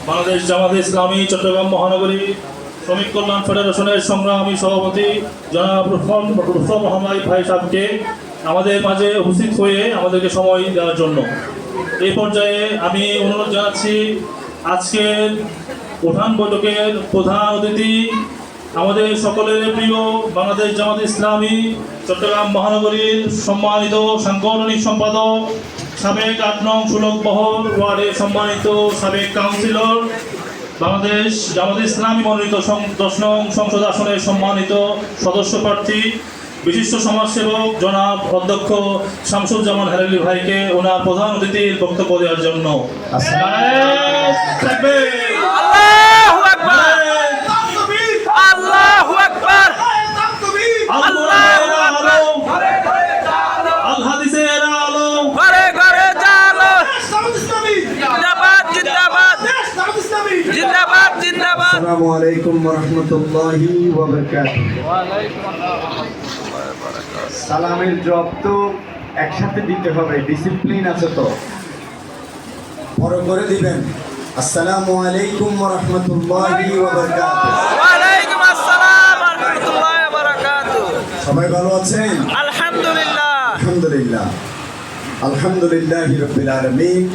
বাংলাদেশ জামাতে ইসলামী চট্টগ্রাম মহানগরী শ্রমিক কল্যাণ ফেডারেশনের সংগ্রামী সভাপতি জনাব রুস্তম মোহাম্মদ ভাই সাহেবকে আমাদের মাঝে উপস্থিত হয়ে আমাদেরকে সময় দেওয়ার জন্য এই পর্যায়ে আমি অনুরোধ জানাচ্ছি আজকের প্রধান বৈঠকের প্রধান অতিথি আমাদের সকলের প্রিয় বাংলাদেশ জামাতে ইসলামী চট্টগ্রাম মহানগরীর সম্মানিত সাংগঠনিক সম্পাদক সাবেক ৮ নং সুলভবহর ওয়ার্ডের সম্মানিত সাবেক কাউন্সিলর বাংলাদেশ জামাতে ইসলামী মনোনীত ১০ নং সংসদ আসনের সম্মানিত সদস্য প্রার্থী বিশিষ্ট সমাজসেবক জনাব অধ্যক্ষ শামসুজ্জামান হেলালি ভাইকে ওনার প্রধান অতিথির বক্তব্য দেওয়ার জন্য আসসালামু আলাইকুম ওয়া রাহমাতুল্লাহি ওয়া বারাকাতুহু। সালামের জব তো একসাথে দিতে হবে, ডিসিপ্লিন আছে তো, বড় করে দিবেন। আসসালামু আলাইকুম ওয়া রাহমাতুল্লাহি ওয়া বারাকাতুহু। ওয়া আলাইকুম আসসালাম ওয়া রাহমাতুল্লাহি ওয়া বারাকাতুহু। সবাই ভালো আছেন? আলহামদুলিল্লাহ আলহামদুলিল্লাহ আলহামদুলিল্লাহি রাব্বিল আলামিন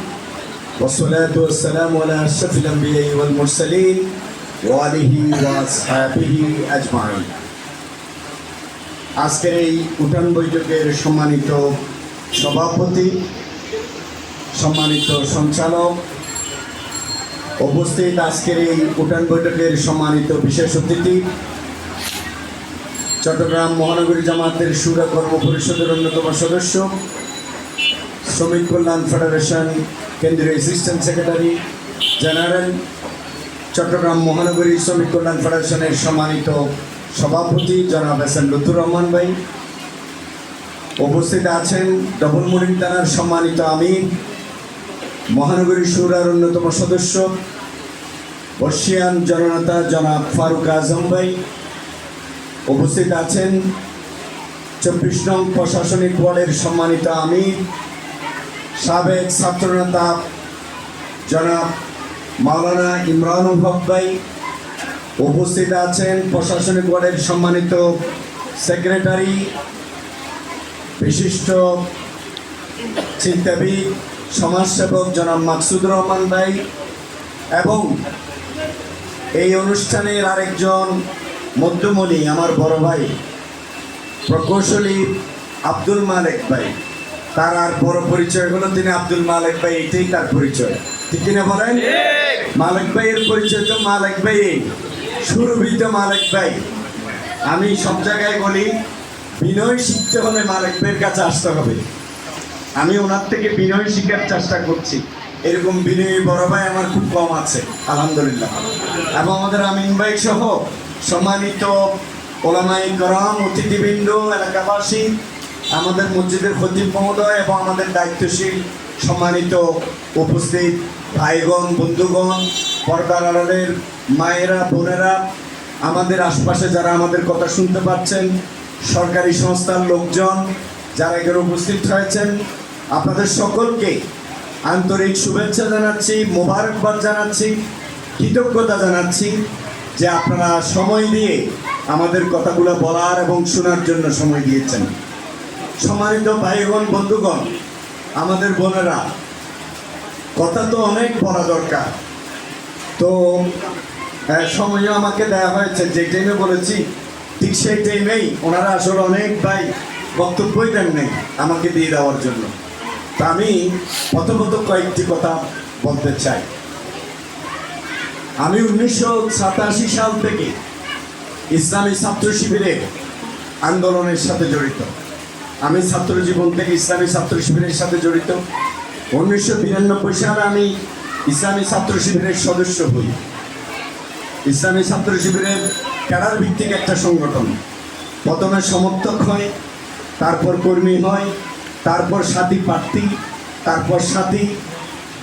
والصلاة والسلام على أشرف الأنبياء والمرسلين وآله وأصحابه أجمعين। আজকের এই উঠান বৈঠকের সম্মানিত সভাপতি, সম্মানিত সঞ্চালক, উপস্থিত আজকের এই উঠান বৈঠকের সম্মানিত বিশেষ অতিথি, চট্টগ্রাম মহানগরী জামাতের শুরা কর্ম পরিষদের অন্যতম সদস্য, শ্রমিক কল্যাণ ফেডারেশন কেন্দ্রীয় অ্যাসিস্ট্যান্ট সেক্রেটারি জেনারেল, চট্টগ্রাম মহানগরী শ্রমিক কল্যাণ ফেডারেশনের সম্মানিত সভাপতি জনাব এস.এম. লুৎফুর রহমান ভাই, উপস্থিত আছেন ডবল মুরিং থানার সম্মানিত আমির, মহানগরী শুরার অন্যতম সদস্য বর্ষিয়ান জননেতা জনাব ফারুক আজম ভাই, উপস্থিত আছেন ২৪ নং প্রশাসনিক ওয়ার্ডের সম্মানিত আমির সাবেক ছাত্রনেতা জনাব মাওলানা ইমরানুল হক ভাই, উপস্থিত আছেন প্রশাসনিক ওয়ার্ডের সম্মানিত সেক্রেটারি বিশিষ্ট চিন্তাবিদ সমাজসেবক জনাব মাকসুদুর রহমান ভাই, এবং এই অনুষ্ঠানের আরেকজন মধ্যমণি আমার বড় ভাই প্রকৌশলী আব্দুল মালেক ভাই। তার আর বড় পরিচয় হলো তিনি আব্দুল মালেক ভাই, এটাই তার পরিচয়, ঠিক কিনা বলেন? মালেক ভাইয়ের পরিচয় তো মালেক ভাই, সুরভিত মালেক ভাই। আমি সব জায়গায় বলি বিনয় শিখতে হলে মালেক ভাইয়ের কাছে আসতে হবে। আমি ওনার থেকে বিনয় শিখার চেষ্টা করছি, এরকম বিনয়ী বড় ভাই আমার খুব কম আছে আলহামদুলিল্লাহ। এবং আমাদের আমিন ভাই সহ সম্মানিত ওলামায়ে কেরাম, অতিথিবৃন্দ, এলাকাবাসী, আমাদের মসজিদের খতিব মহোদয় এবং আমাদের দায়িত্বশীল সম্মানিত উপস্থিত ভাইগণ, বন্ধুগণ, পর্দার আড়ালের মায়েরা, বোনেরা, আমাদের আশপাশে যারা আমাদের কথা শুনতে পাচ্ছেন, সরকারি সংস্থার লোকজন যারা এখানে উপস্থিত হয়েছেন, আপনাদের সকলকে আন্তরিক শুভেচ্ছা জানাচ্ছি, মোবারকবাদ জানাচ্ছি, কৃতজ্ঞতা জানাচ্ছি যে আপনারা সময় দিয়ে আমাদের কথাগুলো বলার এবং শোনার জন্য সময় দিয়েছেন। সম্মানিত ভাইগণ, বন্ধুগণ, আমাদের বোনেরা, কথা তো অনেক বলা দরকার, তো সময়ও আমাকে দেওয়া হয়েছে, যে টাইমে বলেছি ঠিক সেই টাইমেই ওনারা আসলে অনেক ভাই বক্তব্যই দেন নেই আমাকে দিয়ে দেওয়ার জন্য। তা আমি প্রথমত কয়েকটি কথা বলতে চাই। আমি ১৯৮৭ সাল থেকে ইসলামী ছাত্র শিবিরের আন্দোলনের সাথে জড়িত। আমি ছাত্র জীবন থেকে ইসলামী ছাত্র শিবিরের সাথে জড়িত। ১৯৯২ সালে আমি ইসলামী ছাত্র শিবিরের সদস্য হই। ইসলামী ছাত্র শিবিরের ক্যাডার ভিত্তিক একটা সংগঠন, প্রথমে সমর্থক হয়, তারপর কর্মী হয়, তারপর সাথী প্রার্থী, তারপর সাথী,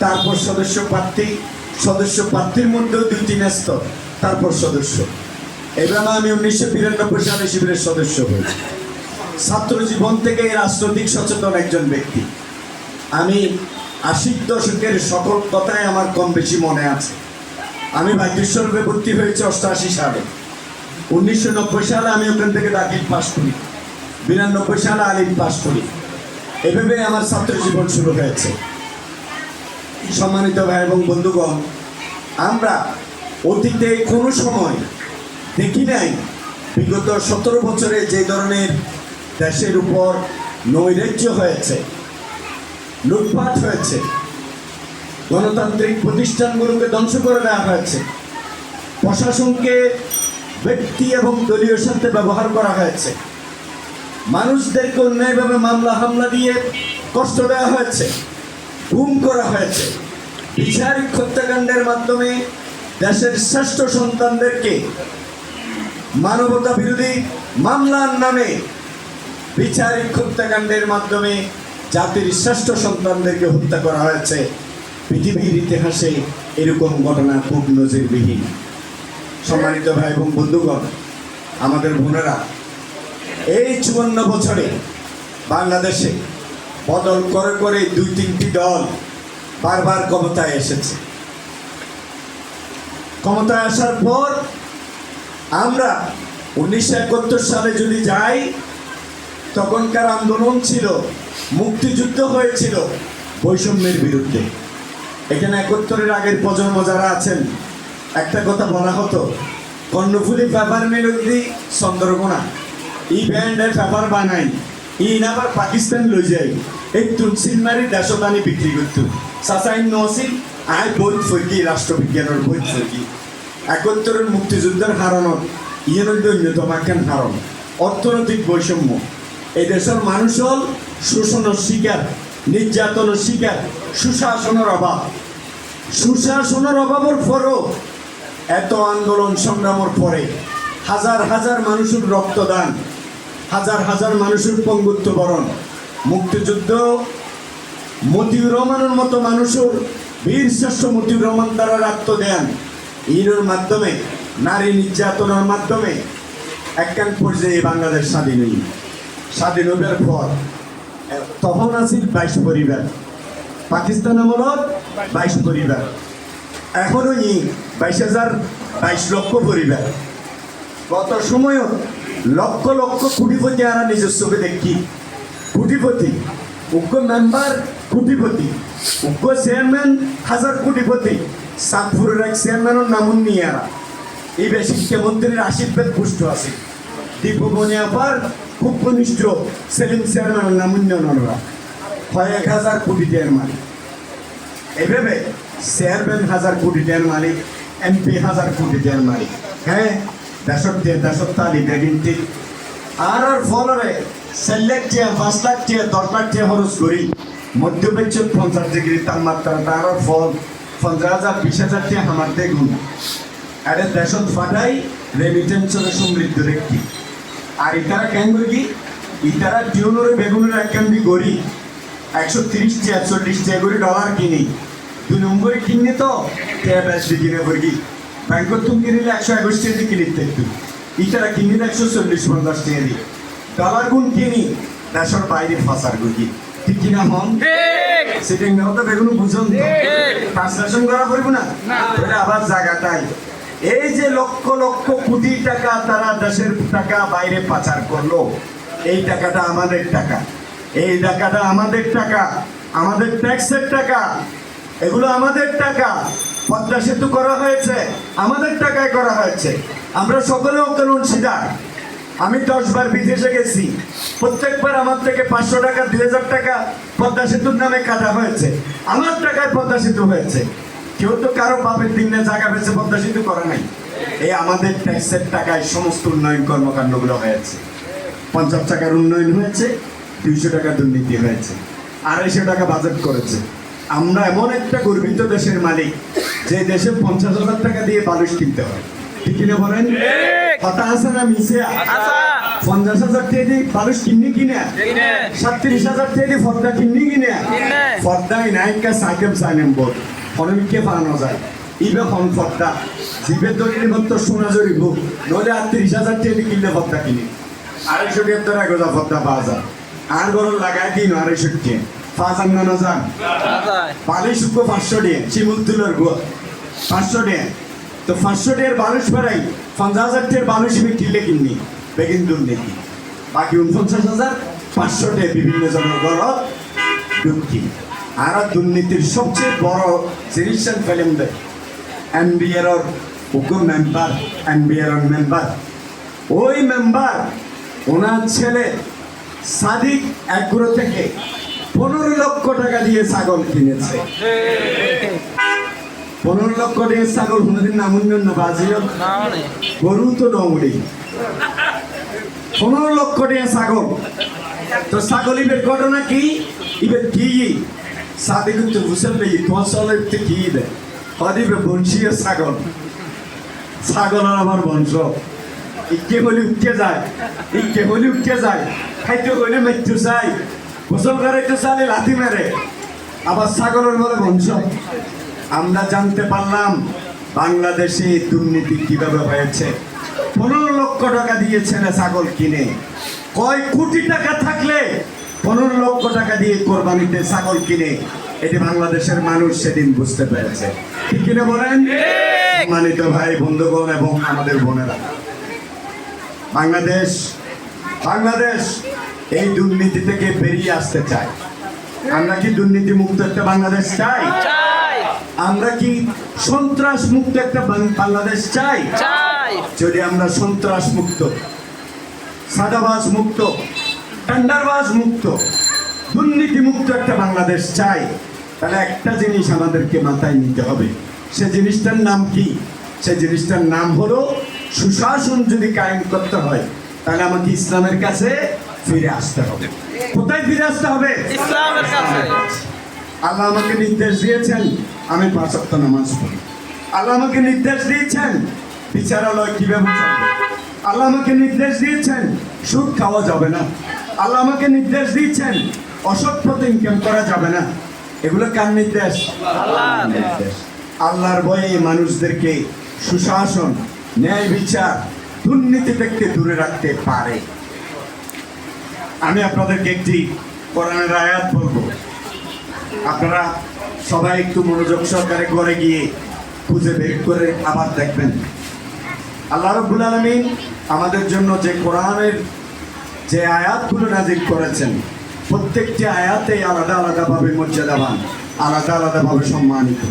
তারপর সদস্য প্রার্থী, সদস্য প্রার্থীর মধ্যেও ২-৩ স্তর, তারপর সদস্য। এবার আমি ১৯৯২ সালে শিবিরের সদস্য হই। ছাত্র জীবন থেকে রাজনৈতিক সচেতন একজন ব্যক্তি। আমি 80 দশকের সকল কথাই আমার কম বেশি মনে আছে। আমি ভাগ্যস্বরূপে ভর্তি হয়েছি 88 সালে। 1990 সালে আমি ওখান থেকে দাখিল পাস করি। 92 সালে আলিম পাস করি। এভাবে আমার ছাত্র জীবন শুরু হয়েছে। সম্মানিত ভাই এবং বন্ধুগণ, আমরা অতীতে কোনো সময় দেখি নাই বিগত 17 বছরে যে ধরনের দেশের উপর নৈরাজ্য হয়েছে, লুটপাট হয়েছে, গণতান্ত্রিক প্রতিষ্ঠানগুলোকে ধ্বংস করে দেওয়া হয়েছে, প্রশাসনকে ব্যক্তি এবং দলীয় স্বার্থে ব্যবহার করা হয়েছে, মানুষদেরকে অন্যায়ভাবে মামলা হামলা দিয়ে কষ্ট দেওয়া হয়েছে, গুম করা হয়েছে, বিচারিক হত্যাকাণ্ডের মাধ্যমে দেশের শ্রেষ্ঠ সন্তানদেরকে মানবতা বিরোধী মামলার নামে বিচারিক হত্যাকাণ্ডের মাধ্যমে জাতির শ্রেষ্ঠ সন্তানদেরকে হত্যা করা হয়েছে। পৃথিবীর ইতিহাসে এরকম ঘটনা খুব নজিরবিহীন। সম্মানিত ভাই এবং বন্ধুগণ, আমাদের বোনেরা, এই 54 বছরে বাংলাদেশে বদল করে করে 2-3টি দল বারবার ক্ষমতায় এসেছে। ক্ষমতায় আসার পর আমরা 1971 সালে যদি যাই, তখনকার আন্দোলন ছিল, মুক্তিযুদ্ধ হয়েছিল বৈষম্যের বিরুদ্ধে। এখানে 71-এর আগের প্রজন্ম যারা আছেন, একটা কথা বলা হতো, কর্ণফুলি পেপার মিল অব্দি চন্দ্রকোনা ই ব্যান্ডের পেপার বানাই, ইন আবার পাকিস্তান লই যাই, এই তুলসিলমারি দেশদানি বিক্রি করত। চাচাইন নসিল আয় বই ফকি, রাষ্ট্রবিজ্ঞানের বই ফকি। 71-এর মুক্তিযুদ্ধের হারানোর ইয়ের অন্যতম একখান হারণ অর্থনৈতিক বৈষম্য। এই দেশের মানুষ হল শোষণের শিকার, নির্যাতনের শিকার, সুশাসনের অভাব। সুশাসনের অভাবের পরও এত আন্দোলন সংগ্রামের পরে হাজার হাজার মানুষের রক্তদান, হাজার হাজার মানুষের পঙ্গুত্ব বরণ, মুক্তিযুদ্ধ মতিউর রহমানের মতো মানুষের, বীর শ্রেষ্ঠ মতিউর রহমান দ্বারা আত্মদান, এর মাধ্যমে, নারী নির্যাতনের মাধ্যমে একখান পর্যায়ে বাংলাদেশ স্বাধীন হই। স্বাধীন হবার পর তখন আছিল 22 পরিবার, পাকিস্তান আমলত 22 পরিবার, এখনও 22 লক্ষ পরিবার। গত সময়ও লক্ষ লক্ষ কোটিপতি আমরা নিজের চোখে দেখি। কোটিপতি, উগ্র মেম্বার কোটিপতি, উগ্র চেয়ারম্যান 1000 কোটিপতি। সাতপুরের এক চেয়ারম্যানের নামুন নিয়ে আরা এই বেশি মুখ্যমন্ত্রীর আশীর্বাদ পুষ্ট আছে। দীপমণি আবার খুব ঘনিষ্ঠ সেলিম চেয়ারম্যানের নামুন্য নরা হয় 1000 কোটি টাকার মালিক। এভাবে চেয়ারম্যান 1000 কোটি টাকার মালিক, এমপি 1000 কোটি টাকার মালিক। হ্যাঁ, দেশত তালিকা কিন্তু আর ফলরে 4 লাখ টাকা, 5 লাখ টাকা, 10 লাখ টাকা খরচ করি মধ্যপ্রাচ্য 50 ডিগ্রি তাপমাত্রা, তার ফল 15,000 20,000 টাকা আমার দেখুন। এটা দেশত ফাটাই রেমিটেন্সের সমৃদ্ধ ব্যক্তি। আর ইতারা কেন করি, ইতারা টিউনের বেগুনের একখান গড়ি 130 টাকা 40 টাকা করে ডলার কিনি, 2 নম্বরে কিনে তো ট্যাব আসবে কিনে করি। ব্যাংকত তুমি কিনিলে 121 টাকা দিয়ে কিনিতে একটু, ইতারা কিনিলে 140-50 টাকা দিই। ডলার গুণ কিনি দেশের বাইরে ফাঁসার করি, ঠিক কিনা হন? সেটা তো বেগুন বুঝুন তো, ট্রান্সলেশন করা করবো না, আবার জায়গাটাই এই যে লক্ষ লক্ষ কোটি টাকা তারা দেশের টাকা বাইরে পাচার করলো। এই টাকাটা আমাদের টাকা, এই টাকাটা আমাদের টাকা, আমাদের ট্যাক্সের টাকা, এগুলো আমাদের টাকা। পদ্মা সেতু করা হয়েছে আমাদের টাকায় করা হয়েছে। আমরা সকলে অংশীদার। আমি 10 বার বিদেশে গেছি, প্রত্যেকবার আমার থেকে 500 টাকা 2000 টাকা পদ্মা সেতুর নামে কাটা হয়েছে। আমার টাকায় পদ্মা সেতু হয়েছে। কেউ তো কারো বাপের দিনে জায়গা পেয়েছে পদ্মা সেতু করা নাই। এই আমাদের ট্যাক্সের টাকায় সমস্ত উন্নয়ন কর্মকাণ্ডগুলো হয়েছে। 50 টাকার উন্নয়ন হয়েছে, 200 টাকা দুর্নীতি হয়েছে, 250 টাকা বাজেট করেছে। আমরা এমন একটা গর্বিত দেশের মালিক যে দেশে 50,000 টাকা দিয়ে বালুশ কিনতে হয়, ঠিক কিনা বলেন? কথা আছে না মিশে? 50,000 টাকা দিয়ে বালুশ কিনে 37,000 টাকা দিয়ে ফর্দা কিনে ফর্দাই নাই কা সাইকেল সাইনেম বোর্ড অনেককে বানানো যায়। ইবে হন ফর্দা জিবে দলিল মতো সোনা জড়িব, নইলে 38,000 টাকা দিয়ে কিনলে ফর্দা কিনি। 250 টাকা গোজা ফর্দা পাওয়া যায়। আর গরম লাগাই দিন 250 টাকা। 5,000 যায় বালিশ উঠবো 500 টাকা চিমুল তুলার গো 500 টাকা তো 500 টাকার বালিশ বেড়াই 50,000 টাকার বালিশ আমি কিনলে কিননি বেগিন দুর্নীতি বাকি 49,500 টাকা বিভিন্ন জনের ঘরত ঢুকি আর দুর্নীতির সবচেয়ে বড় জিনিস ফেলেন দেয় এনবিআর হুকুম মেম্বার এনবিআর মেম্বার ওই মেম্বার ওনার ছেলে সাদিক এগ্রো থেকে 15 লক্ষ টাকা দিয়ে ছাগল কিনেছে 15 লক্ষ টাকা ছাগল কোনোদিন নামুন্যন না বাজিও গরু তো নমুনি 15 লক্ষ টাকা ছাগল তো ছাগল ইবের ঘটনা কি ইবের কি সাদিক তো বুঝেন নেই তোমার চলে কি দেয় হদিবে বংশীয় ছাগল ছাগল আর আমার বংশ ইকে হলে উঠে যায় ইকে হলে উঠে যায় খাইতে হইলে মৃত্যু চাই গোসল করাইতে চাইলে লাথি মেরে আবার ছাগলের বলে বংশ আমরা জানতে পারলাম বাংলাদেশে দুর্নীতি কিভাবে হয়েছে 15 লক্ষ টাকা দিয়ে ছেলে ছাগল কিনে কয় কোটি টাকা থাকলে 15 লক্ষ টাকা দিয়ে কোরবানিতে ছাগল কিনে এটি বাংলাদেশের মানুষ সেদিন বুঝতে পেরেছে ঠিক কিনা বলেন সম্মানিত ভাই বন্ধুগণ এবং আমাদের বোনেরা বাংলাদেশ এই দুর্নীতি থেকে বেরিয়ে আসতে চায় আমরা কি দুর্নীতি মুক্ত একটা বাংলাদেশ চাই আমরা কি সন্ত্রাস মুক্ত একটা বাংলাদেশ চাই যদি আমরা সন্ত্রাস মুক্ত সাদাবাজ মুক্ত টেন্ডারবাজ মুক্ত দুর্নীতি মুক্ত একটা বাংলাদেশ চাই তাহলে একটা জিনিস আমাদেরকে মাথায় নিতে হবে সে জিনিসটার নাম কি সে জিনিসটার নাম হলো সুশাসন যদি কায়েম করতে হয় তাহলে আমাকে ইসলামের কাছে ফিরে আসতে হবে কোথায় ফিরে আসতে হবে ইসলামের কাছে আল্লাহ আমাকে নির্দেশ দিয়েছেন আমি 5 ওয়াক্ত নামাজ পড়ি আল্লাহ আমাকে নির্দেশ দিয়েছেন বিচারালয় কিভাবে চলবে আল্লাহ আমাকে নির্দেশ দিয়েছেন সুদ খাওয়া যাবে না আল্লাহ আমাকে নির্দেশ দিয়েছেন অসৎ পথে ইনকাম করা যাবে না এগুলো কার নির্দেশ আল্লাহর নির্দেশ আল্লাহর ভয়ে মানুষদেরকে সুশাসন ন্যায় বিচার দুর্নীতি থেকে দূরে রাখতে পারে আমি আপনাদেরকে একটি কোরআনের আয়াত বলবো আপনারা সবাই একটু মনোযোগ সহকারে ঘরে গিয়ে খুঁজে বের করে আবার দেখবেন আল্লাহ রাব্বুল আলামিন আমাদের জন্য যে কোরআনের যে আয়াতগুলো নাজিল করেছেন প্রত্যেকটি আয়াতে আলাদা আলাদাভাবে মর্যাদাবান আলাদা আলাদাভাবে সম্মানিত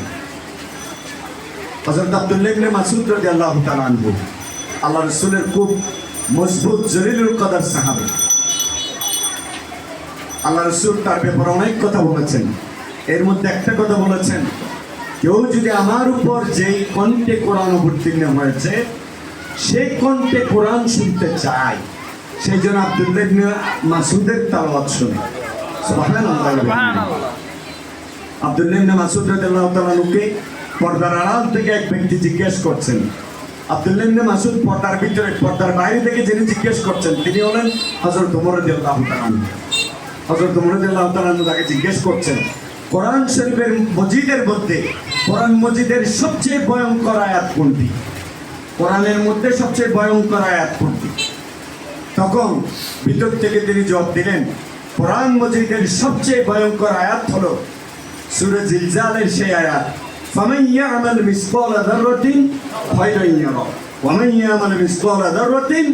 হযরত আব্দুল্লাহ ইবনে মাসউদ রাদিয়াল্লাহু তাআলা আনহু আল্লাহ রাসূলের খুব মজবুত জলিলুল কদর সাহাবী আল্লাহ রাসূল তার ব্যাপারে অনেক কথা বলেছেন এর মধ্যে একটা কথা বলেছেন কেউ যদি আমার উপর যেই কণ্ঠে কোরআন অবতীর্ণ হয়েছে সেই কণ্ঠে কোরআন শুনতে চায় সেই জন্য আব্দুল্লাহ ইবনে মাসউদের তেলাওয়াত শুনে সুবহানাল্লাহ আব্দুল্লাহ ইবনে মাসউদ রাদিয়াল্লাহু তাআলা আনহুকে পর্দার আড়াল থেকে এক ব্যক্তি জিজ্ঞেস করছেন আব্দুল্লাহ ইবনে মাসউদ পর্দার ভিতরে পর্দার বাইরে থেকে যিনি জিজ্ঞেস করছেন তিনি হলেন হযরত ওমর রাদিয়াল্লাহু তাআলা আনহু হযরত ওমর রাদিয়াল্লাহু তাআলা আনহু তাকে জিজ্ঞেস করছেন কোরআন শরীফের মজিদের মধ্যে কোরআন মজিদের সবচেয়ে ভয়ঙ্কর আয়াত কোনটি কোরআনের মধ্যে সবচেয়ে ভয়ঙ্কর আয়াত কোনটি তখন ভিতর থেকে তিনি জবাব দিলেন কোরআন মজিদের সবচেয়ে ভয়ঙ্কর আয়াত হলো সূরা জিলজালের সেই আয়াত ফামান ইয়ামাল মিসকালা যাররাতিন খায়রান ইয়ারা ওয়া মান ইয়ামাল মিসকালা যাররাতিন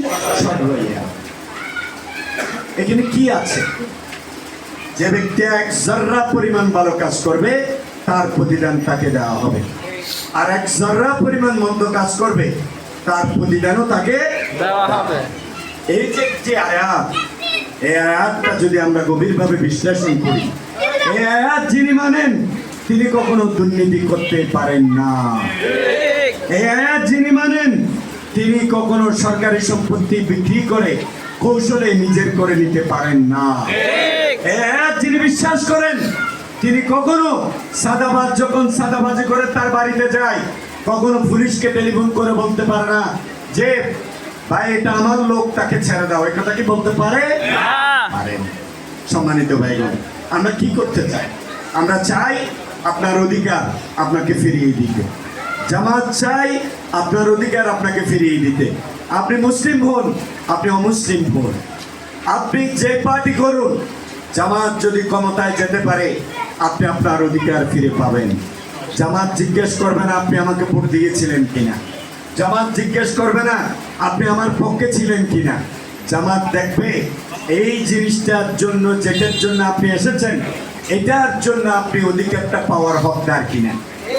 শাররান ইয়ারা এখানে কি আছে যে ব্যক্তি এক যাররা পরিমাণ ভালো কাজ করবে তার প্রতিদান তাকে দেওয়া হবে আর এক যাররা পরিমাণ মন্দ কাজ করবে তার প্রতিদানও তাকে দেওয়া হবে এই যে একটি আয়াত এই আয়াতটা যদি আমরা গভীরভাবে বিশ্লেষণ করি এই আয়াত যিনি মানেন তিনি কখনো দুর্নীতি করতে পারেন না এই আয়াত যিনি মানেন তিনি কখনো সরকারি সম্পত্তি বিক্রি করে কৌশলে নিজের করে নিতে পারেন না এই আয়াত যিনি বিশ্বাস করেন তিনি কখনো সাদাবাজ যখন সাদাবাজি করে তার বাড়িতে যায় কখনো পুলিশকে টেলিফোন করে বলতে পারে না যে ভাই এটা আমার লোক তাকে ছেড়ে দাও এটা কি বলতে পারে পারেন সম্মানিত ভাইগণ আমরা কি করতে চাই আমরা চাই আপনার অধিকার আপনাকে ফিরিয়ে দিতে জামাত চাই আপনার অধিকার আপনাকে ফিরিয়ে দিতে আপনি মুসলিম হন আপনি অমুসলিম হন আপনি যে পার্টি করুন জামাত যদি ক্ষমতায় যেতে পারে আপনি আপনার অধিকার ফিরে পাবেন। জামাত জিজ্ঞেস করবে না আপনি আমাকে ভোট দিয়েছিলেন কিনা, জামাত জিজ্ঞেস করবে না আপনি আমার পক্ষে ছিলেন কিনা। জামাত দেখবে এই জিনিসটার জন্য, যেটার জন্য আপনি এসেছেন, এটার জন্য আপনি অধিকারটা পাওয়ার হকদার কিনা।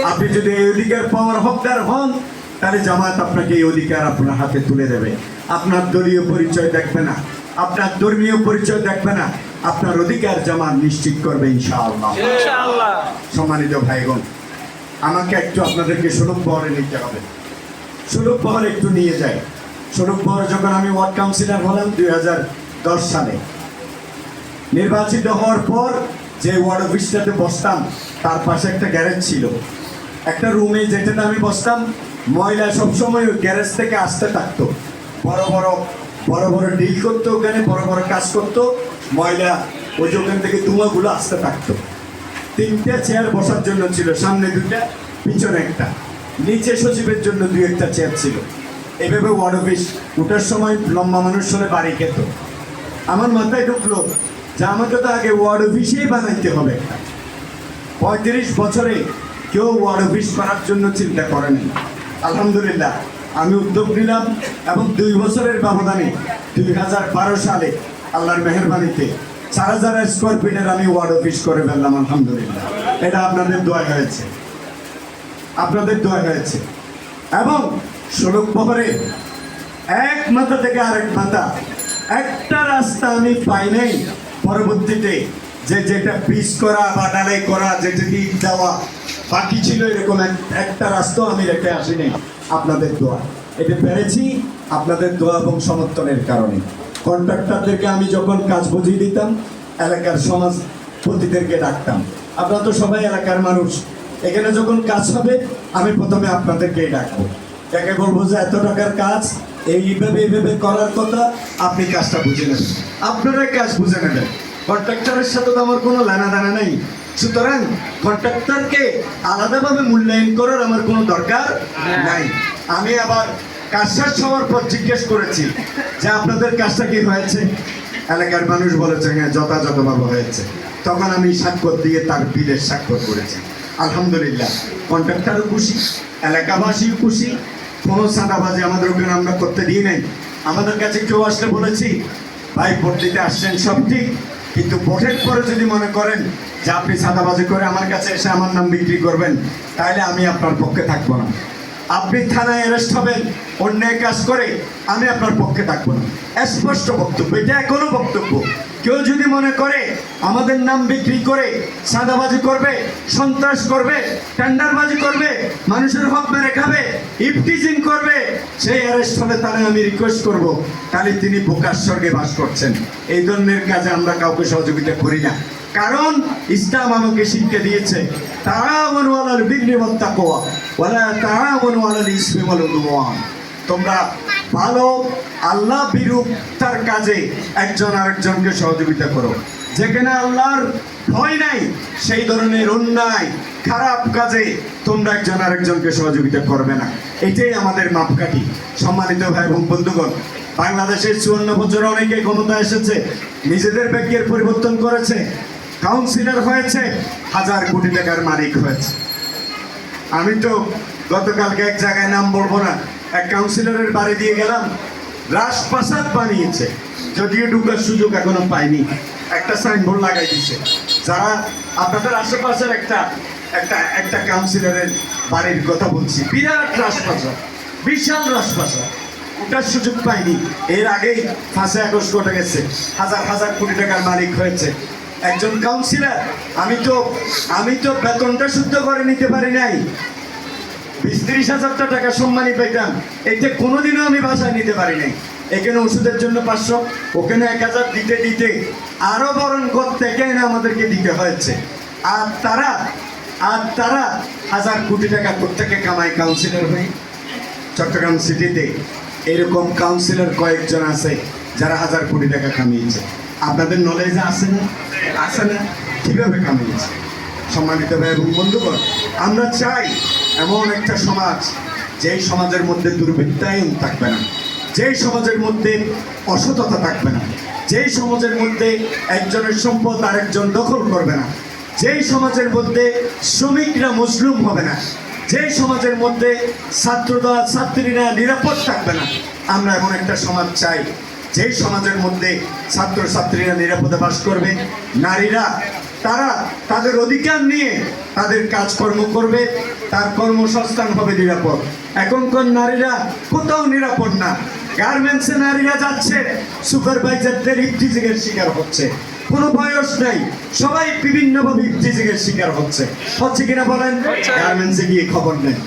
আপনি যদি এই অধিকার পাওয়ার হকদার হন, তাহলে জামাত আপনাকে এই অধিকার আপনার হাতে তুলে দেবে। আপনার দলীয় পরিচয় দেখবে না, আপনার ধর্মীয় পরিচয় দেখবে না, আপনার অধিকার জামাত নিশ্চিত করবে ইনশাআল্লাহ। ইনশাআল্লাহ। সম্মানিত ভাইগণ, আমাকে একটু আপনাদেরকে সড়ক বহরে নিতে হবে। সড়ক বহর একটু নিয়ে যাই। সড়ক বহর যখন আমি ওয়ার্ড কাউন্সিলর হলাম 2010 সালে, নির্বাচিত হওয়ার পর যে ওয়ার্ড অফিসটাতে বসতাম তার পাশে একটা গ্যারেজ ছিল। একটা রুমে যেটাতে আমি বসতাম, ময়লা সবসময় ওই গ্যারেজ থেকে আসতে থাকতো। বড় বড় ডিল করতো, ওখানে বড় বড় কাজ করতো, ময়লা ওই যে ওখান থেকে ধোঁয়াগুলো আসতে থাকতো। 3টে চেয়ার বসার জন্য ছিল, সামনে 2টা, পিছনে একটা, নিচে সচিবের জন্য 2-1টা চেয়ার ছিল। এভাবে ওয়ার্ড অফিস ওঠার সময় লম্বা মানুষ হলে বাড়ি খেত। আমার মাথায় ঢুকলো যে আমাকে তো আগে ওয়ার্ড অফিসেই বানাইতে হবে একটা। 35 বছরে কেউ ওয়ার্ড অফিস করার জন্য চিন্তা করেনি। আলহামদুলিল্লাহ আমি উদ্যোগ নিলাম এবং 2 বছরের ব্যবধানে 2012 সালে আল্লাহর মেহেরবানিতে 4000 স্কোয়ার ফিটের আমি ওয়ার্ড অফিস করে ফেললাম। আলহামদুলিল্লাহ, এটা আপনাদের দোয়া হয়েছে, আপনাদের দোয়া হয়েছে। এবং সড়ক বহরে এক মাথা থেকে আরেক মাথা একটা রাস্তা আমি পাই নাই। পরবর্তীতে যেটা পিচ করা বা ডালাই করা, যেটা ইট দেওয়া বাকি ছিল, এরকম একটা রাস্তাও আমি রেখে আসিনি। আপনাদের দোয়া এটা পেরেছি, আপনাদের দোয়া এবং সমর্থনের কারণে। কন্ট্রাক্টরদেরকে আমি যখন কাজ বুঝিয়ে দিতাম, এলাকার সমাজপতিদেরকে ডাকতাম। আপনারা তো সবাই এলাকার মানুষ, এখানে যখন কাজ হবে আমি প্রথমে আপনাদেরকেই ডাকবো। তাকে বলবো যে এত টাকার কাজ, এইভাবে করার কথা, আপনি কাজটা বুঝে নেবেন, আপনারাই কাজ বুঝে নেবেন। কন্ট্রাক্টরের সাথে তো আমার কোনো লেনা দেনা নেই, সুতরাং কন্ট্রাক্টরকে আলাদাভাবে মূল্যায়ন করার আমার কোনো দরকার নাই। আমি আবার কাজ শেষ হওয়ার পর জিজ্ঞেস করেছি যে আপনাদের কাজটা কি হয়েছে। এলাকার মানুষ বলেছে হ্যাঁ যথাযথভাবে হয়েছে। তখন আমি স্বাক্ষর দিয়ে তার বিলের স্বাক্ষর করেছি। আলহামদুলিল্লাহ, কন্ট্রাক্টরও খুশি, এলাকাবাসীও খুশি। কোনো চাঁদাবাজি আমাদের ওখানে আমরা করতে দিই নাই। আমাদের কাছে কেউ আসলে বলেছি ভাই ভোট দিতে আসছেন সব ঠিক, কিন্তু ভোটের পরে যদি মনে করেন যে আপনি চাঁদাবাজি করে আমার কাছে এসে আমার নাম বিক্রি করবেন, তাহলে আমি আপনার পক্ষে থাকবো না। আপনি থানায় অ্যারেস্ট হবেন অন্যায় কাজ করে, আমি আপনার পক্ষে থাকবো না। স্পষ্ট বক্তব্য, এটা এখনো বক্তব্য। কেউ যদি মনে করে আমাদের নাম বিক্রি করে চাঁদাবাজি করবে, সন্ত্রাস করবে, টেন্ডারবাজি করবে, মানুষের হক মেরে খাবে, ইফটিজিং করবে, সেই অ্যারেস্ট হলে তাহলে আমি রিকোয়েস্ট করব, তাহলে তিনি বোকার স্বর্গে বাস করছেন। এই ধরনের কাজে আমরা কাউকে সহযোগিতা করি না, কারণ ইসলাম আমাকে শিক্ষা দিয়েছে তাআওয়ানু আলাল বিররি ওয়াত তাকওয়া ওয়া লা তাআওয়ানু আলাল ইসমি ওয়াল উদওয়ান। তোমরা ভালো আল্লাহ বিরূপ তার কাজে একজন আরেকজনকে সহযোগিতা করো। যেখানে আল্লাহর ভয় নাই সেই ধরনের অন্যায় খারাপ কাজে তোমরা একজন আরেকজনকে সহযোগিতা করবে না। এটাই আমাদের মাপকাঠি। সম্মানিত ভাই এবং বন্ধুগণ, বাংলাদেশের 54 বছরে অনেকে ক্ষমতা এসেছে, নিজেদের ভাগ্যের পরিবর্তন করেছে, কাউন্সিলর হয়েছে, 1000 কোটি টাকার মালিক হয়েছে। আমি তো গতকালকে এক জায়গায় নাম বলবো না, এক কাউন্সিলরের বাড়ি দিয়ে গেলাম, রাজপ্রাসাদ বানিয়েছে, যদিও ঢুকার সুযোগ এখনো পাইনি। একটা সাইনবোর্ড লাগাই দিচ্ছে। যারা আপনাদের আশেপাশের একটা কাউন্সিলরের বাড়ির কথা বলছি, বিরাট রাজপ্রাসাদ, বিশাল রাজপ্রাসাদ, ওটার সুযোগ পাইনি। এর আগেই 5 আগস্ট ঘটে গেছে, 1000 কোটি টাকার মালিক হয়েছে একজন কাউন্সিলর। আমি তো বেতনটা শুদ্ধ করে নিতে পারি নাই। 20-30 হাজার টাকা সম্মানী পেতাম, এটা কোনোদিনও আমি বাসায় নিতে পারি নাই। এখানে ওষুধের জন্য 500, ওখানে 1000 দিতে দিতে আরো বরং থেকে আমাদেরকে দিতে হয়েছে। আর তারা 1000 কোটি টাকা প্রত্যেকে কামাই কাউন্সিলর হয়ে। চট্টগ্রাম সিটিতে এরকম কাউন্সিলর কয়েকজন আছে যারা 1000 কোটি টাকা কামিয়েছে। আপনাদের নলেজে আছে না কিভাবে কামিয়েছে? সম্মানিত ভাই এবং বন্ধুগণ, আমরা চাই এমন একটা সমাজ, যেই সমাজের মধ্যে দুর্বৃত্তায়ন থাকবে না, যেই সমাজের মধ্যে অসততা থাকবে না, যেই সমাজের মধ্যে একজনের সম্পদ আরেকজন দখল করবে না, যেই সমাজের মধ্যে শ্রমিকরা মজলুম হবে না, যেই সমাজের মধ্যে ছাত্রদল ছাত্রীরা নিরাপদ থাকবে না, আমরা এমন একটা সমাজ চাই যেই সমাজের মধ্যে ছাত্রছাত্রীরা নিরাপদে বাস করবে, নারীরা তারা তাদের অধিকার নিয়ে তাদের কাজকর্ম করবে, তার কর্মসংস্থান হবে নিরাপদ। এখনকার নারীরা কোথাও নিরাপদ না। গার্মেন্টসে নারীরা যাচ্ছে, সুপারভাইজারদের ইফটিজিংয়ের শিকার হচ্ছে, কোনো বয়স নেই, সবাই বিভিন্নভাবে ইফটিজিংয়ের শিকার হচ্ছে কিনা বলেন? গার্মেন্টসে গিয়ে খবর নেই,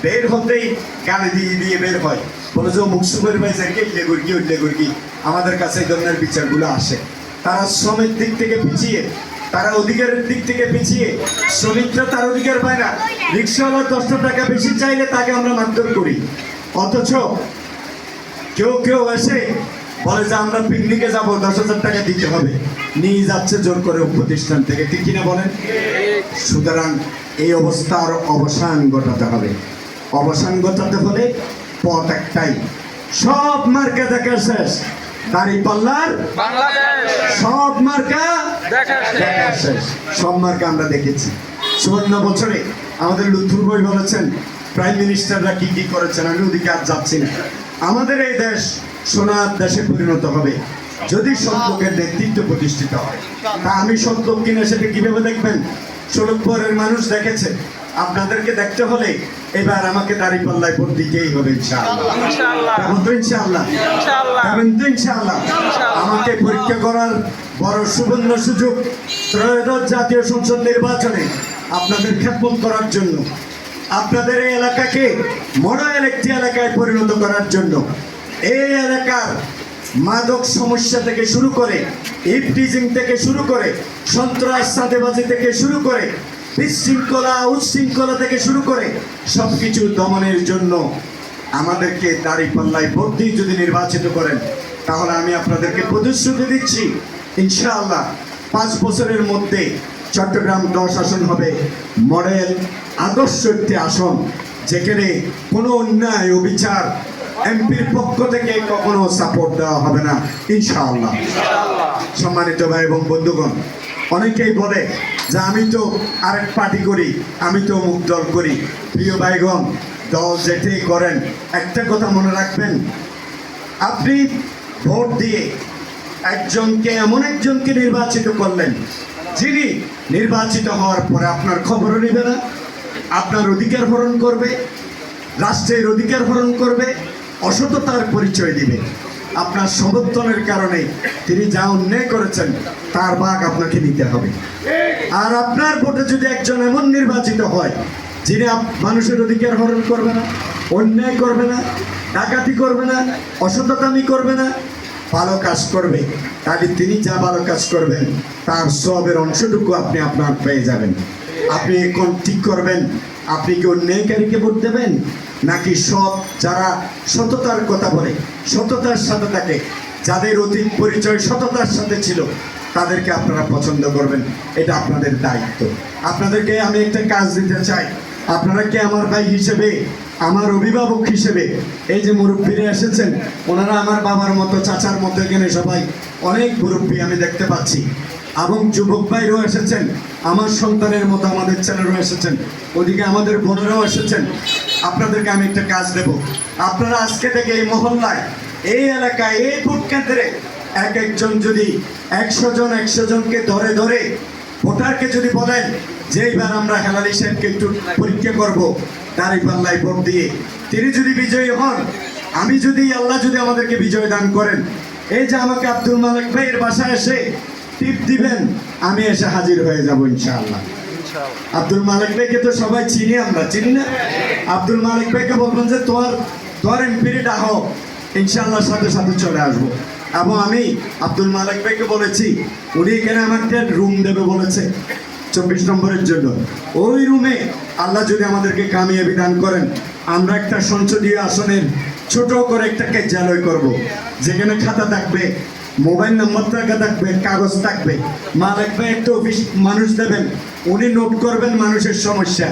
বের হতেই গালি দিয়ে দিয়ে বের হয়, বলে যে অমুক সুপারভাইজারকে উল্লে গুরগি। আমাদের কাছে এই ধরনের বিচারগুলো আসে। তারা শ্রমের দিক থেকে পিছিয়ে, তারা অধিকারের দিক থেকে পিছিয়ে, শ্রমিকরা তার অধিকার পায় না। রিক্সাওয়ালা 10 টাকা বেশি চাইলে তাকে আমরা মারধর করি, অথচ কেউ কেউ এসে বলে যে আমরা পিকনিকে যাব, 10,000 টাকা দিতে হবে, নিয়ে যাচ্ছে জোর করে প্রতিষ্ঠান থেকে, ঠিক কিনা বলেন? সুতরাং এই অবস্থার অবসান ঘটাতে হবে। অবসান ঘটাতে হলে পথ একটাই, সব মার্কা দেখা শেষ, দাঁড়িপাল্লার সব মার্কা দেখা শেষ। সব মার্কা আমরা দেখেছি। 54 বছরে আমাদের লুৎফুল ভাই বলেছেন প্রাইম মিনিস্টাররা কি কি করেছেন, আমি ওদিকে আর যাচ্ছি না। আমাদের এই দেশ সোনার দেশে পরিণত হবে যদি সত্যকের নেতৃত্ব প্রতিষ্ঠিত হয়। তা আমি সত্য কিনা সেটা কিভাবে দেখবেন? সড়কপরের মানুষ দেখেছে, আপনাদেরকে দেখতে হলে এবার আমাকে দাঁড়িপাল্লায় ভোট দিতেই হবে ইনশাআল্লাহ। আমাকে পরীক্ষা করার বড় সুবর্ণ সুযোগ ত্রয়োদশ জাতীয় সংসদ নির্বাচনে আপনাদের খেদমত করার জন্য, আপনাদের এই এলাকাকে মডেল একটি এলাকায় পরিণত করার জন্য, এই এলাকার মাদক সমস্যা থেকে শুরু করে, ইফটিজিং থেকে শুরু করে, সন্ত্রাস চাঁদাবাজি থেকে শুরু করে, বিশৃঙ্খলা উচ্ছৃঙ্খলা থেকে শুরু করে সবকিছু দমনের জন্য আমাদেরকে দাঁড়িপাল্লায় ভোট দিয়ে যদি নির্বাচিত করেন, তাহলে আমি আপনাদেরকে প্রতিশ্রুতি দিচ্ছি ইনশাআল্লাহ 5 বছরের মধ্যে চট্টগ্রাম 10 আসন হবে মডেল আদর্শ একটি আসন, যেখানে কোনো অন্যায় অবিচার এমপির পক্ষ থেকে কখনো সাপোর্ট দেওয়া হবে না ইনশাআল্লাহ। সম্মানিত ভাই এবং বন্ধুগণ, অনেকেই বলে যে আমি তো আরেক পার্টি করি, আমি তো অমুক দল করি। প্রিয় ভাইগণ, দল যেটাই করেন একটা কথা মনে রাখবেন, আপনি ভোট দিয়ে একজনকে এমন একজনকে নির্বাচিত করলেন যিনি নির্বাচিত হওয়ার পরে আপনার খবরও নেবে না, আপনার অধিকার হরণ করবে, রাষ্ট্রের অধিকার হরণ করবে, অসততার পরিচয় দিবে। আপনার সমর্থনের কারণে তিনি যা অন্যায় করেছেন তার ভাগ আপনাকে নিতে হবে। আর আপনার ভোটে যদি একজন এমন নির্বাচিত হয় যিনি মানুষের অধিকার হরণ করবে না, অন্যায় করবে না, ডাকাতি করবে না, অসততামি করবে না, ভালো কাজ করবে, তাহলে তিনি যা ভালো কাজ করবেন তার সবের অংশটুকু আপনি আপনার পেয়ে যাবেন। আপনি এখন ঠিক করবেন আপনি কি অন্যায়কারীকে ভোট দেবেন, নাকি সৎ যারা সততার কথা বলে, সততার সাথে থাকে, যাদের অতীত পরিচয় সততার সাথে ছিল, তাদেরকে আপনারা পছন্দ করবেন। এটা আপনাদের দায়িত্ব। আপনাদেরকে আমি একটা কাজ দিতে চাই। আপনারা কি আমার ভাই হিসেবে, আমার অভিভাবক হিসেবে, এই যে মুরব্বীরা এসেছেন, ওনারা আমার বাবার মতো, চাচার মতো, এখানে সবাই অনেক মুরব্বী আমি দেখতে পাচ্ছি, এবং যুবক ভাইরাও এসেছেন, আমার সন্তানের মতো আমাদের ছেলেরাও এসেছেন, ওদিকে আমাদের বোনেরাও এসেছেন। আপনাদেরকে আমি একটা কাজ দেব। আপনারা আজকে থেকে এই মহল্লায়, এই এলাকায়, এই ভোট কেন্দ্রে এক একজন যদি 100 জনকে ধরে ধরে ভোটারকে যদি বলেন যে এইবার আমরা হেলালি সাহেবকে একটু পরীক্ষা করব দাঁড়িপাল্লায় ভোট দিয়ে, তিনি যদি বিজয়ী হন, আমি যদি, আল্লাহ যদি আমাদেরকে বিজয় দান করেন, এই যে আমাকে আব্দুল মালিক ভাইয়ের বাসায় এসে টিপ দিবেন, আমি এসে হাজির হয়ে যাব ইনশাআল্লাহ। আব্দুল মালিক ভাইকে তো সবাই চিনি, আমরা চিনি না? আব্দুল মালিক ভাইকে বলবেন যে তোর এমপির ডাকো, ইনশাআল্লাহ সাথে সাথে চলে আসবো। এবং আমি আব্দুল মালিক ভাইকে বলেছি, উনি এখানে আমাকে রুম দেবে বলেছে 24 নম্বরের জন্য। ওই রুমে আল্লাহ যদি আমাদেরকে কামিয়াবি দান করেন, আমরা একটা সংসদীয় আসনের ছোট করে একটা কার্যালয় করব, যেখানে খাতা থাকবে, মোবাইল নাম্বার থাকবে, কাগজ থাকবে। মালিক ভাই একটা অফিস মানুষ দেবেন, উনি নোট করবেন মানুষের সমস্যা।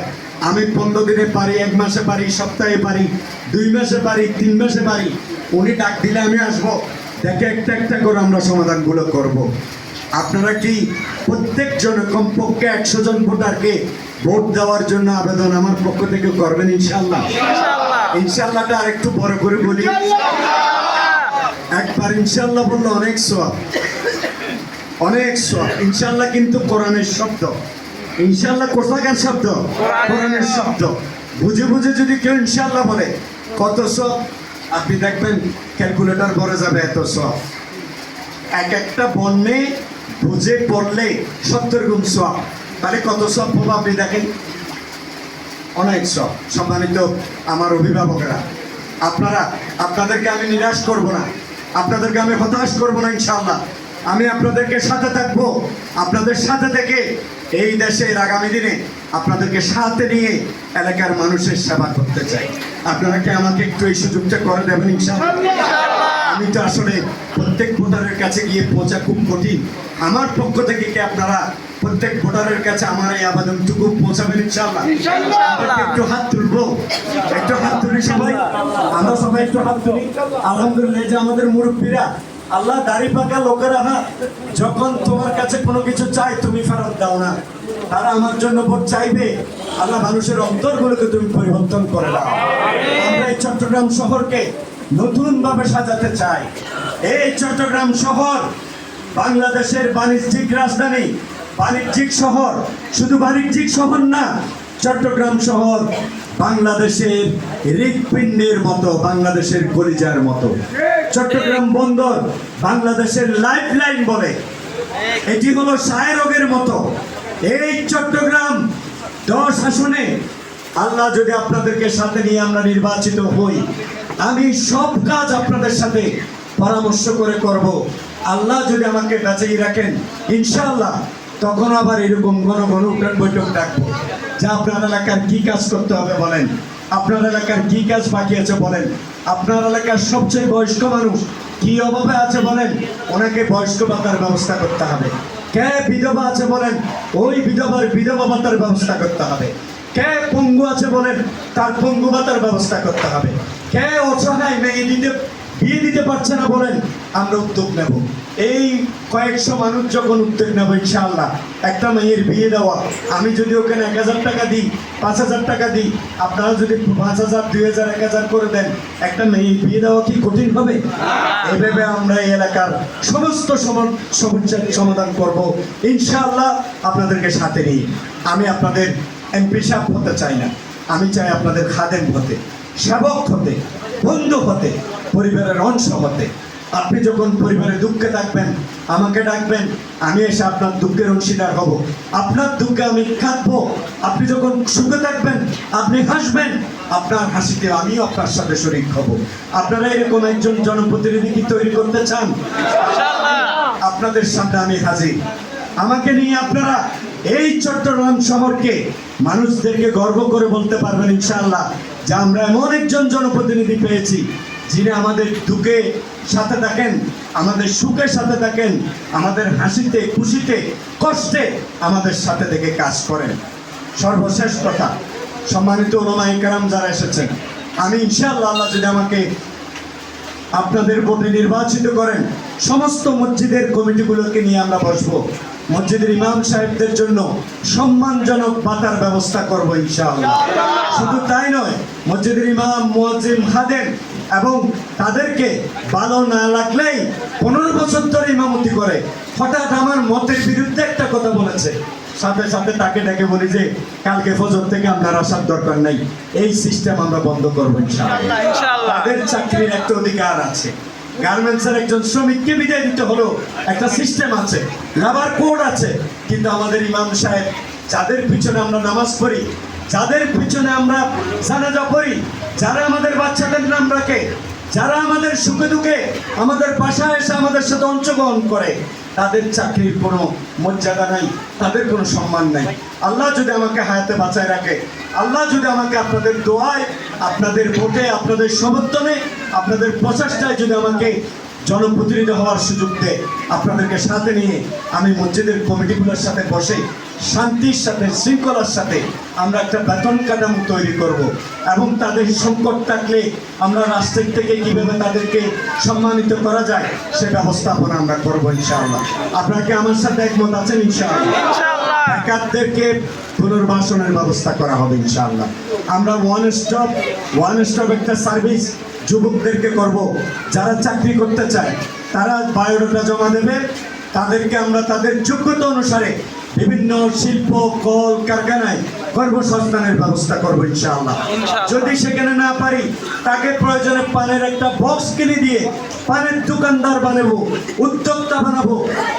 আমি 15 দিনে পারি, 1 মাসে পারি, সপ্তাহে পারি, 2 মাসে পারি, 3 মাসে পারি। উনি ডাক দিলে আমি আসবো, দেখে একটা একটা করে আমরা সমাধানগুলো করব। আপনারা কি প্রত্যেকজন কমপক্ষে 100 জন ভোটারকে ভোট দেওয়ার জন্য আবেদন আমার পক্ষ থেকে করবেন ইনশাআল্লাহ? ইনশাআল্লাহটা আরেকটু বড় করে বলি। একবার ইনশাআল্লাহ বললে অনেক সওয়াব, অনেক সওয়াব। ইনশাআল্লাহ কিন্তু কোরআনের শব্দ। ইনশাআল্লাহ কোথাকার শব্দ? কোরআনের শব্দ। বুঝে বুঝে যদি কেউ ইনশাআল্লাহ বলে কত সওয়াব, আপনি দেখবেন ক্যালকুলেটর ভরে যাবে এত সওয়াব। এক একটা বর্ণে বুঝে পড়লে 70 গুণ সওয়াব। তাহলে কত সওয়াব পাবো আপনি দেখেন, অনেক সওয়াব। সম্মানিত আমার অভিভাবকেরা, আপনাদেরকে আমি নিরাশ করব না, আপনাদেরকে আমি হতাশ করব না। ইনশাআল্লাহ আমি আপনাদেরকে সাথে থাকবো। আপনাদের সাথে থেকে এই দেশের আগামী দিনে আপনাদেরকে সাথে নিয়ে এলাকার মানুষের সেবা করতে চাই। আপনারা কি আমাকে একটু এই সুযোগটা করে দেবেন ইনশাআল্লাহ? আমি তো আসলে প্রত্যেক ভোটারের কাছে গিয়ে পৌঁছা খুব কঠিন। আমার পক্ষ থেকে কি আপনারা প্রত্যেক ভোটারের কাছে আমার এই আবেদনটুকু পৌঁছাবেন ইনশাআল্লাহ? একটু হাত তুলবো, একটু হাত তুলি সবাই, আমরা সবাই একটু হাত তুলি। আলহামদুলিল্লাহ যে আমাদের মুরব্বীরা, আল্লাহ দাড়ি পাকা লোকেরা যখন তোমার কাছে কোনো কিছু চাই তুমি ফেরত দাও না, তারা আমার জন্য ভোট চাইবে। আল্লাহ মানুষের অন্তরগুলোকে তুমি পরিবর্তন করে দাও। আমরা এই চট্টগ্রাম শহরকে নতুন ভাবে সাজাতে চাই। এই চট্টগ্রাম শহর বাংলাদেশের বাণিজ্যিক রাজধানী, বাণিজ্যিক শহর। শুধু বাণিজ্যিক শহর না, চট্টগ্রাম শহর বাংলাদেশের হৃৎপিণ্ডের মতো, বাংলাদেশের কলিজার মতো। চট্টগ্রাম বন্দর বাংলাদেশের লাইফ লাইন বলে। এটি হলো সায়রোগের মতো। এই চট্টগ্রাম 10 আসনে আল্লাহ যদি আপনাদেরকে সাথে নিয়ে আমরা নির্বাচিত হই, আমি সব কাজ আপনাদের সাথে পরামর্শ করে করব। আল্লাহ যদি আমাকে বাঁচিয়ে রাখেন ইনশাআল্লাহ, তখন আবার এরকম ঘন ঘন উঠান বৈঠক ডাকবো যে আপনার এলাকার কি কাজ করতে হবে বলেন, আপনার এলাকার কি কাজ বাকি আছে বলেন, আপনার এলাকার সবচেয়ে বয়স্ক মানুষ কি অভাবে আছে বলেন, ওনাকে বয়স্ক ভাতার ব্যবস্থা করতে হবে। কে বিধবা আছে বলেন, ওই বিধবার বিধবা ভাতার ব্যবস্থা করতে হবে। কে পঙ্গু আছে বলেন, তার পঙ্গু ভাতার ব্যবস্থা করতে হবে। কে অসহায় বিয়ে দিতে পারছে না বলেন, আমরা উদ্যোগ নেব। এই কয়েকশো মানুষ যখন উদ্যোগ নেব ইনশাআল্লাহ, একটা মেয়ের বিয়ে দেওয়া, আমি যদি ওখানে 1000 টাকা দিই, 5000 টাকা দিই, আপনারা যদি 5000, 2000, 1000 করে দেন, একটা মেয়ের বিয়ে দেওয়া কি কঠিন হবে? এভাবে আমরা এই এলাকার সমস্ত সমস্যার সমাধান করব ইনশাআল্লাহ আপনাদেরকে সাথে নিয়ে। আমি আপনাদের এমপি সাহেব হতে চাই না, আমি চাই আপনাদের খাদেম হতে, সেবক হতে, বন্ধু হতে, পরিবারের অংশ হতে। আপনি যখন পরিবারের দুঃখে থাকবেন আমাকে ডাকবেন, আমি এসে আপনার দুঃখের অংশীদার হব, আপনার দুঃখে আমি কাঁদবো। আপনি যখন সুখে থাকবেন আপনি হাসবেন, আপনার হাসিতে আমিও আপনার সাথে শরীক হব। আপনারা এরকম একজন জনপ্রতিনিধি কি তৈরি করতে চান? আপনাদের সামনে আমি হাজির। আমাকে নিয়ে আপনারা এই চট্টগ্রাম শহরকে মানুষদেরকে গর্ব করে বলতে পারবেন ইনশাআল্লাহ যে আমরা এমন একজন জনপ্রতিনিধি পেয়েছি যিনি আমাদের দুঃখে সাথে থাকেন, আমাদের সুখের সাথে থাকেন, আমাদের হাসিতে খুশিতে কষ্টে আমাদের সাথে থেকে কাজ করেন। সর্বশেষ কথা, সম্মানিত ওলামায়ে কেরাম যারা এসেছেন, আমি ইনশাআল্লাহ আল্লাহ যদি আমাকে আপনাদের ভোটে নির্বাচিত করেন, সমস্ত মসজিদের কমিটিগুলোকে নিয়ে আমরা বসবো। মসজিদের ইমাম সাহেবদের জন্য সম্মানজনক ভাতার ব্যবস্থা করব ইনশাআল্লাহ। শুধু তাই নয়, মসজিদের ইমাম, মুয়াজ্জিন, খাদেম এবং তাদেরকে ভালো না লাগলেই 15 বছর ধরে ইমামতি করে হঠাৎ আমার মতের বিরুদ্ধে একটা কথা বলেছে, সাথে সাথে তাকে ডেকে বলি যে কালকে ফজর থেকে আপনার আসার দরকার নাই। এই সিস্টেম আমরা বন্ধ করবো ইনশাআল্লাহ। তাদের চাকরির একটা অধিকার আছে। গার্মেন্টসের একজন শ্রমিককে বিদায় দিতে হলো একটা সিস্টেম আছে, লেবার কোড আছে। কিন্তু আমাদের ইমাম সাহেব, যাদের পিছনে আমরা নামাজ পড়ি, যাদের পিছনে আমরা জানাজা পড়ি, যারা আমাদের বাচ্চাদের নাম রাখে, যারা আমাদের সুখে দুঃখে আমাদের বাসায় এসে আমাদের সাথে অংশগ্রহণ করে, তাদের চাকরির কোনো মর্যাদা নাই, তাদের কোনো সম্মান নাই। আল্লাহ যদি আমাকে হায়াতে বাঁচায় রাখে, আল্লাহ যদি আমাকে আপনাদের দোয়ায়, আপনাদের ভোটে, আপনাদের সমর্থনে, আপনাদের প্রচেষ্টায় যদি আমাকে জনপ্রতিনিধি হওয়ার সুযোগ দেয়, আপনাদেরকে সাথে নিয়ে আমি মসজিদের কমিটিগুলোর সাথে বসে শান্তির সাথে, শৃঙ্খলার সাথে আমরা একটা বেতন কাঠামো তৈরি করব। এবং তাদের সংকট থাকলে আমরা রাষ্ট্রের থেকে কিভাবে তাদেরকে সম্মানিত করা যায় সে ব্যবস্থাপনা আমরা করবো ইনশাআল্লাহ। আপনাকে আমার সাথে একমত আছেন ইনশাআল্লাহ? ইনশাআল্লাহ। বেকারদেরকে পুনর্বাসনের ব্যবস্থা করা হবে ইনশাআল্লাহ। আমরা ওয়ান স্টপ একটা সার্ভিস যুবকদেরকে করব। যারা চাকরি করতে চায় তারা বায়োডাটা জমা দেবে, তাদেরকে আমরা তাদের যোগ্যতা অনুসারে বিভিন্ন শিল্প কল কারখানায় কর্মসংস্থানের ব্যবস্থা করবো ইনশাআল্লাহ। ইনশাআল্লাহ। যদি সেখানে না পারি তাকে প্রয়োজনে পানের একটা বক্স কিনে দিয়ে পানের দোকানদার বানাবো, উদ্যোক্তা বানাবো,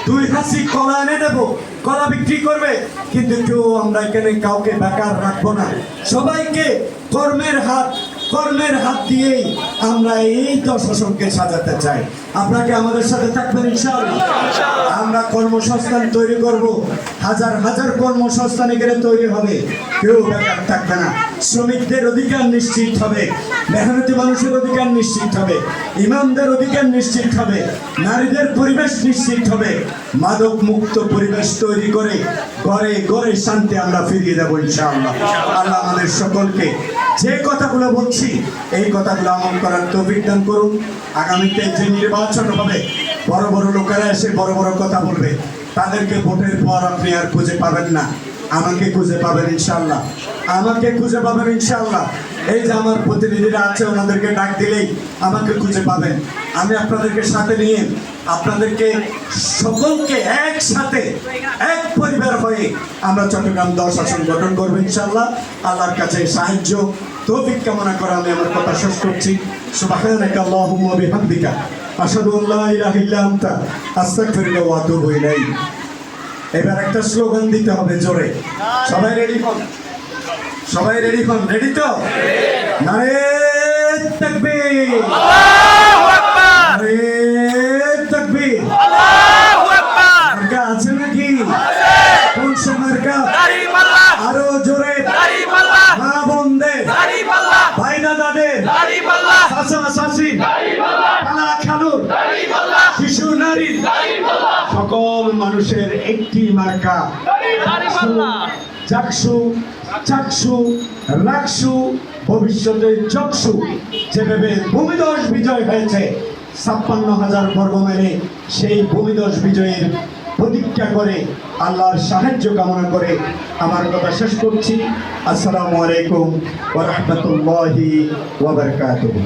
2 হাসি কলা এনে দেবো, কলা বিক্রি করবে। কিন্তু কেউ আমরা এখানে কাউকে বেকার রাখবো না, সবাইকে কর্মের হাত দিয়েই আমরা এই দশাসনকে সাজাতে চাই। আপনাকে আমাদের সাথে থাকবেন ইনশাআল্লাহ। আমরা কর্মসংস্থান তৈরি করব, হাজার হাজার কর্মসংস্থান এখানে তৈরি হবে, কেউ বেকার থাকবে না। শ্রমিকদের অধিকার নিশ্চিত হবে, মেহনতি মানুষের অধিকার নিশ্চিত হবে, ইমামদের অধিকার নিশ্চিত হবে, নারীদের পরিবেশ নিশ্চিত হবে। মাদক মুক্ত পরিবেশ তৈরি করে ঘরে ঘরে শান্তি আমরা ফিরিয়ে দেবো ইনশাআল্লাহ। আল্লাহ আমাদের সকলকে যে কথাগুলো বলছি এই কথাগুলো আমল করার তৌফিক দান করুন। আগামীতে যে নির্বাচন হবে বড় বড় লোকেরা এসে বড় বড় কথা বলবে, তাদেরকে ভোটের পর আপনি আর খুঁজে পাবেন না, আমাকে খুঁজে পাবেন ইনশাআল্লাহ, আমাকে খুঁজে পাবেন ইনশাআল্লাহ। এই যে আমার প্রতিনিধিরা আছে ওনাদেরকে ডাক দিলেই আমাকে খুঁজে পাবেন। আমি আপনাদেরকে সাথে নিয়ে আপনাদেরকে সকলকে একসাথে এক পরিবার হয়ে আমরা চট্টগ্রাম 10 আসন গঠন করবো ইনশাআল্লাহ। আল্লাহর কাছে সাহায্য তৌফিক কামনা করে আমি আমার কথা শেষ করছি। সুবহানাকা আল্লাহুম্মা ওয়া বিহামদিকা আশহাদু আল্লা ইলাহা ইল্লা আনতা আস্তাগফিরুকা ওয়া আতুবু ইলাইক। এবার একটা স্লোগান দিতে হবে জোরে। সবাই রেডি হন, সবাই রেডি হন। রেডি তো? নারে তাকবীর, আল্লাহু আকবার, নারে তাকবীর। আল্লাহু আকবার। মার্কা আছে নাকি? কোন সে মার্কা? দাড়ি পাল্লা, আরো জোরে। দাড়ি পাল্লা, মা বোনদের, দাড়ি পাল্লা, ভাই দাদাদের, দাড়ি পাল্লা, চাচা চাচি, খালা খালুর, শিশু নারী, সকল মানুষের একটি মার্কা দাড়ি পাল্লা। চাকসু চাকসু রাকসু ভবিষ্যতে চকসু। যেভাবে ভূমিধস বিজয় হয়েছে 56,000 বর্গ মাইলে, সেই ভূমিধস বিজয়ের প্রতীক্ষা করে আল্লাহর সাহায্য কামনা করে আমার কথা শেষ করছি। আসসালামু আলাইকুম ওয়া রাহমাতুল্লাহি ওয়া বারাকাতুহু।